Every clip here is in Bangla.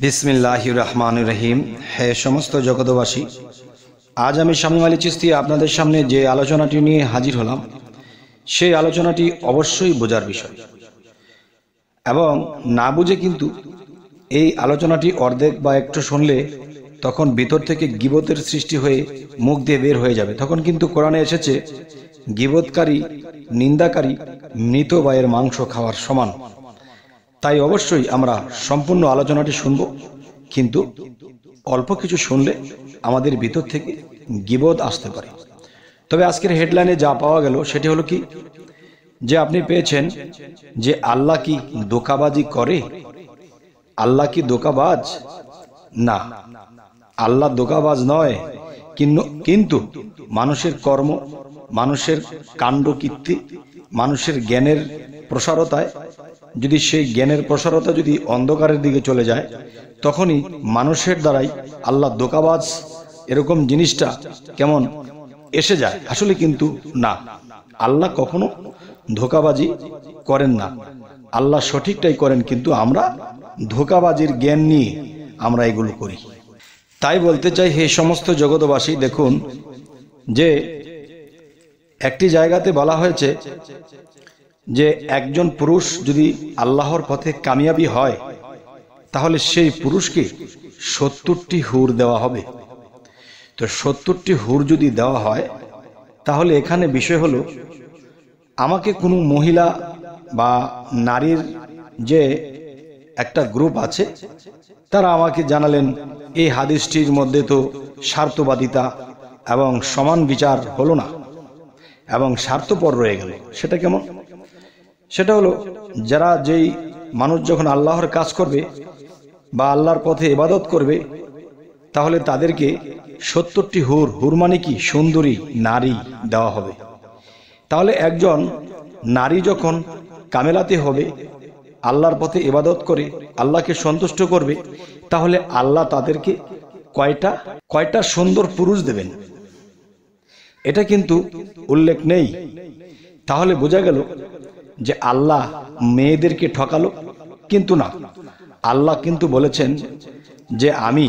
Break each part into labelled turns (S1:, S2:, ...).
S1: বিসমিল্লাহির রহমানির রহিম। হে সমস্ত জগতবাসী, আজ আমি শামীম আলী চিশতি আপনাদের সামনে যে আলোচনাটি নিয়ে হাজির হলাম, সেই আলোচনাটি অবশ্যই বোঝার বিষয়, এবং না বুঝে কিন্তু এই আলোচনাটি অর্ধেক বা একটু শুনলে তখন ভিতর থেকে গীবতের সৃষ্টি হয়ে মুখ দিয়ে বের হয়ে যাবে। তখন কিন্তু কোরআনে এসেছে, গীবতকারী, নিন্দাকারী মৃত ভাইয়ের মাংস খাওয়ার সমান। তাই অবশ্যই আমরা সম্পূর্ণ আলোচনাটি শুনব, কিন্তু অল্প কিছু শুনলে আমাদের ভিতর থেকে গীবত আসতে পারে। তবে আজকের হেডলাইনে যা পাওয়া গেল সেটি হলো কি, যে আপনি পেয়েছেন যে আল্লাহ কি ধোঁকাবাজি করে। আল্লাহ কি ধোঁকাবাজ? না, আল্লাহ ধোঁকাবাজ নয়, কিন্তু মানুষের কর্ম, মানুষের কাণ্ডকীর্তি, মানুষের জ্ঞানের প্রসারতায় যদি সেই জ্ঞানের প্রসারতা যদি অন্ধকারের দিকে চলে যায়, তখনই মানুষের দ্বারাই আল্লাহ ধোঁকাবাজ এরকম জিনিসটা কেমন এসে যায়। আসলে কিন্তু না, আল্লাহ কখনো ধোঁকাবাজি করেন না, আল্লাহ সঠিকটাই করেন, কিন্তু আমরা ধোঁকাবাজির জ্ঞান নিয়ে আমরা এগুলো করি। তাই বলতে চাই, হে সমস্ত জগতবাসী, দেখুন যে একটি জায়গাতে বলা হয়েছে যে একজন পুরুষ যদি আল্লাহর পথে কামিয়াবি হয়, তাহলে সেই পুরুষকে 70টি হুর দেওয়া হবে। তো 70টি হুর যদি দেওয়া হয়, তাহলে এখানে বিষয় হলো, আমাকে কোনো মহিলা বা নারীর যে একটা গ্রুপ আছে, তারা আমাকে জানালেন এই হাদিসটির মধ্যে তো স্বার্থবাদিতা এবং সমান বিচার হলো না, এবং স্বার্থপর রয়ে গেল। সেটা কেমন? সেটা হলো, যারা যেই মানুষ যখন আল্লাহর কাজ করবে বা আল্লাহর পথে ইবাদত করবে, তাহলে তাদেরকে 70টি হুর মানে কি সুন্দরী নারী দেওয়া হবে। তাহলে একজন নারী যখন কামেলাতে হবে, আল্লাহর পথে ইবাদত করে আল্লাহকে সন্তুষ্ট করবে, তাহলে আল্লাহ তাদেরকে কয়টা সুন্দর পুরুষ দেবেন, এটা কিন্তু উল্লেখ নেই। তাহলে বোঝা গেল যে আল্লাহ মেয়েদেরকে ঠকালো, কিন্তু না, আল্লাহ কিন্তু বলেছেন যে আমি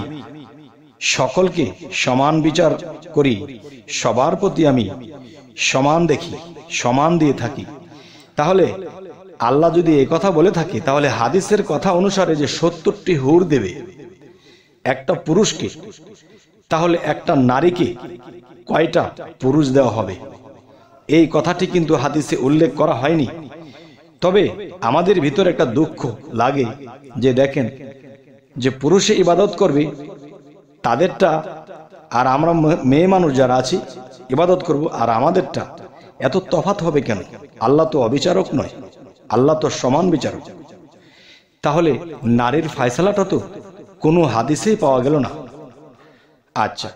S1: সকলকে সমান বিচার করি, সবার প্রতি আমি সমান দেখি, সমান দিয়ে থাকি। তাহলে আল্লাহ যদি এই কথা বলে থাকে, তাহলে হাদিসের কথা অনুসারে যে 70টি হুর দেবে একটা পুরুষকে, তাহলে একটা নারীকে কয়টা পুরুষ দেওয়া হবে? এই কথাটি কিন্তু হাদিসে উল্লেখ করা হয়নি। তবে আমাদের ভিতরে একটা দুঃখ লাগে যে দেখেন, যে পুরুষে ইবাদত করবে তাদেরটা, আর আমরা মেয়ে মানুষ যারা আছি ইবাদত করব, আর আমাদেরটা এত তফাৎ হবে কেন? আল্লাহ তো অবিচারক নয়, আল্লাহ তো সমান বিচারক। তাহলে নারীর ফয়সালাটা তো কোনো হাদিসেই পাওয়া গেল না। আচ্ছা,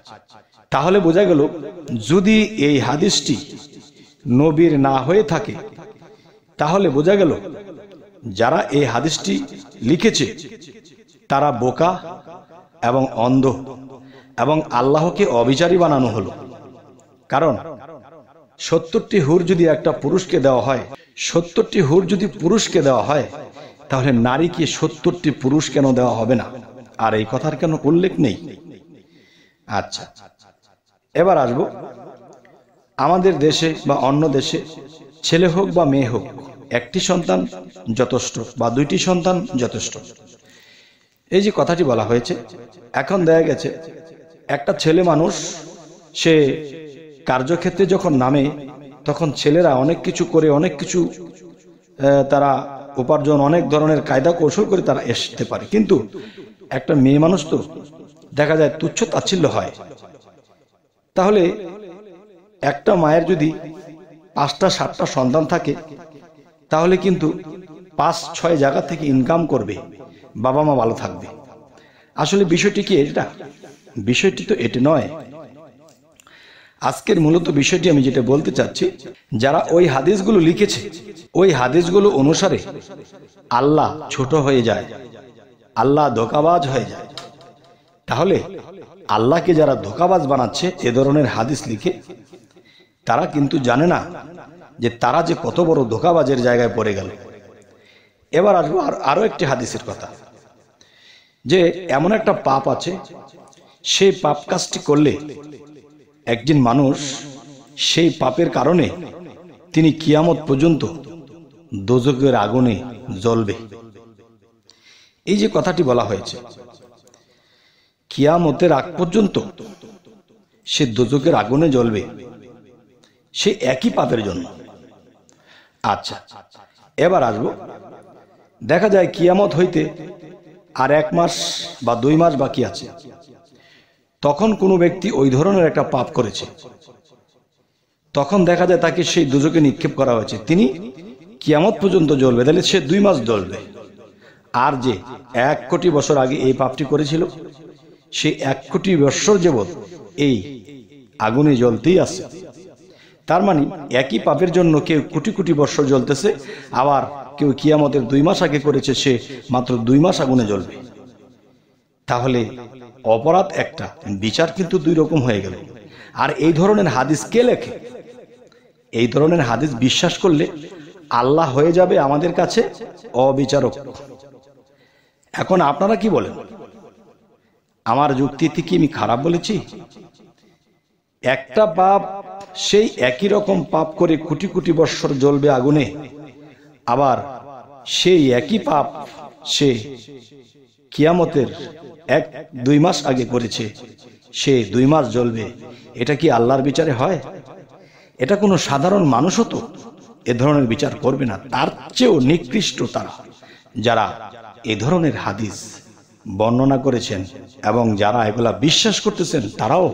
S1: তাহলে বোঝা গেল, যদি এই হাদিসটি নবীর না হয়ে থাকে, তাহলে বোঝা গেল যারা এই হাদিসটি লিখেছে তারা বোকা এবং অন্ধ, এবং আল্লাহকে অবিচারী বানানো হলো। কারণ 70টি হুর যদি একটা পুরুষকে দেওয়া হয়, 70টি হুর যদি পুরুষকে দেওয়া হয়, তাহলে নারীকে 70টি পুরুষ কেন দেওয়া হবে না? আর এই কথার কেন উল্লেখ নেই? আচ্ছা, এবার আসব, আমাদের দেশে বা অন্য দেশে ছেলে হোক বা মেয়ে হোক, একটি সন্তান যথেষ্ট বা 2টি সন্তান যথেষ্ট, এই যে কথাটি বলা হয়েছে। এখন দেখা গেছে একটা ছেলে মানুষ, সে কার্যক্ষেত্রে যখন নামে, তখন ছেলেরা অনেক কিছু করে, অনেক কিছু তারা উপার্জন, অনেক ধরনের কায়দা কৌশল করে তারা আসতে পারে। কিন্তু একটা মেয়ে মানুষ তো দেখা যায় তুচ্ছ তাচ্ছিল্য হয়। তাহলে একটা মায়ের যদি 5টা 7টা সন্তান থাকে, তাহলে কিন্তু 5-6 জায়গা থেকে ইনকাম করবে, বাবা মা ভালো থাকবে। আসলে বিষয়টি কি এটা? বিষয়টি তো এটা নয়। আজকের মূলত বিষয়টি আমি যেটা বলতে চাচ্ছি, যারা ওই হাদিসগুলো লিখেছে, ওই হাদিসগুলো অনুসারে আল্লাহ ছোট হয়ে যায়, আল্লাহ ধোঁকাবাজ হয়ে যায়। তাহলে আল্লাহকে যারা ধোঁকাবাজ বানাচ্ছে এ ধরনের হাদিস লিখে, তারা কিন্তু জানে না যে তারা যে কত বড় ধোঁকাবাজের জায়গায় পড়ে গেল। এবার আসবো আরো একটি হাদিসের কথা। যে এমন একটা পাপ আছে, সেই পাপ কাজটি করলে একজন মানুষ সেই পাপের কারণে তিনি কিয়ামত পর্যন্ত দোজখের আগুনে জ্বলবে। এই যে কথাটি বলা হয়েছে, কিয়ামতের আগ পর্যন্ত সে দোজখের আগুনে জ্বলবে, সে একই পাপের জন্য। আচ্ছা, এবার আসবো, দেখা যায় কিয়ামত হইতে আর 1 মাস বা 2 মাস বাকি আছে, তখন কোনো ব্যক্তি ওই ধরনের একটা পাপ করেছে, তখন দেখা যায় তাকে সেই দোজখে নিক্ষেপ করা হয়েছে, তিনি কিয়ামত পর্যন্ত জ্বলবে, তাহলে সে 2 মাস জ্বলবে। আর যে 1 কোটি বছর আগে এই পাপটি করেছিল, সে 1 কোটি বছর যাবৎ এই আগুনে জ্বলতেই আছে। তার মানে একই পাপের জন্য কেউ কোটি কোটি বছর জ্বলতেছে, আবার কেউ কিয়ামতের 2 মাস আগে করেছে, সে মাত্র 2 মাস আগুনে জ্বলবে। তাহলে অপরাধ একটা, বিচার কিন্তু 2 রকম হয়ে গেল। আর এই ধরনের হাদিস কে লেখে? এই ধরনের হাদিস বিশ্বাস করলে আল্লাহ হয়ে যাবে আমাদের কাছে অবিচারক। এখন আপনারা কি বলেন? আমার যুক্তিতে কি আমি খারাপ বলেছি? একটা পাপ, সেই একই রকম পাপ করে কোটি কোটি বৎসর জ্বলবে আগুনে, আবার সেই একই পাপ সে কিয়ামতের 1-2 মাস আগে করেছে, সে 2 মাস জ্বলবে। এটা কি আল্লাহর বিচারে হয়? এটা কোনো সাধারণ মানুষও তো এ ধরনের বিচার করবে না। তার চেয়েও নিকৃষ্ট তারা যারা এ ধরনের হাদিস বর্ণনা করেছেন এবং যারা এগুলা বিশ্বাস করতেছেন, তারাও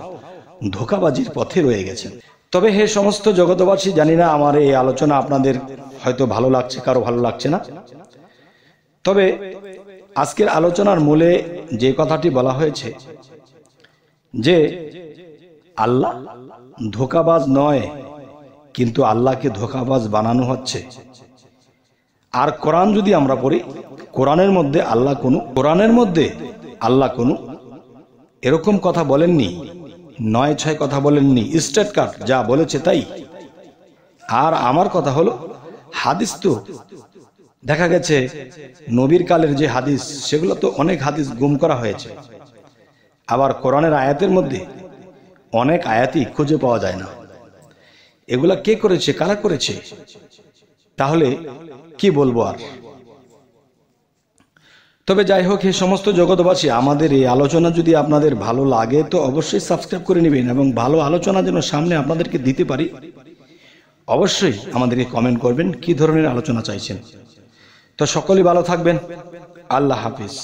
S1: ধোঁকাবাজির পথে রয়ে গেছেন। তবে হে সমস্ত জগতবাসী, জানি না আমার এই আলোচনা আপনাদের হয়তো ভালো লাগছে, কারো ভালো লাগছে না। তবে আজকের আলোচনার মূলে যে কথাটি বলা হয়েছে যে আল্লাহ ধোঁকাবাজ নয়, কিন্তু আল্লাহকে ধোঁকাবাজ বানানো হচ্ছে। আর কোরআন যদি আমরা পড়ি, কোরআনের মধ্যে আল্লাহ কোনো এরকম কথা বলেননি, 9-6 কথা বলেননি, স্ট্রেট কাট যা বলেছে তাই। আর আমার কথা হলো, হাদিস তো দেখা গেছে নবীর কালের যে হাদিস, সেগুলো তো অনেক হাদিস গুম করা হয়েছে। আবার কোরআনের আয়াতের মধ্যে অনেক আয়াতই খুঁজে পাওয়া যায় না। এগুলা কে করেছে, কারা করেছে? তাহলে কি বলবো আর। তবে যাই হোক, এই সমস্ত জগৎবাসী, আমাদের এই আলোচনা যদি আপনাদের ভালো লাগে তো অবশ্যই সাবস্ক্রাইব করে নেবেন, এবং ভালো আলোচনা যেন সামনে আপনাদেরকে দিতে পারি, অবশ্যই আমাদেরকে কমেন্ট করবেন কি ধরনের আলোচনা চাইছেন। তো সকলেই ভালো থাকবেন। আল্লাহ হাফিজ।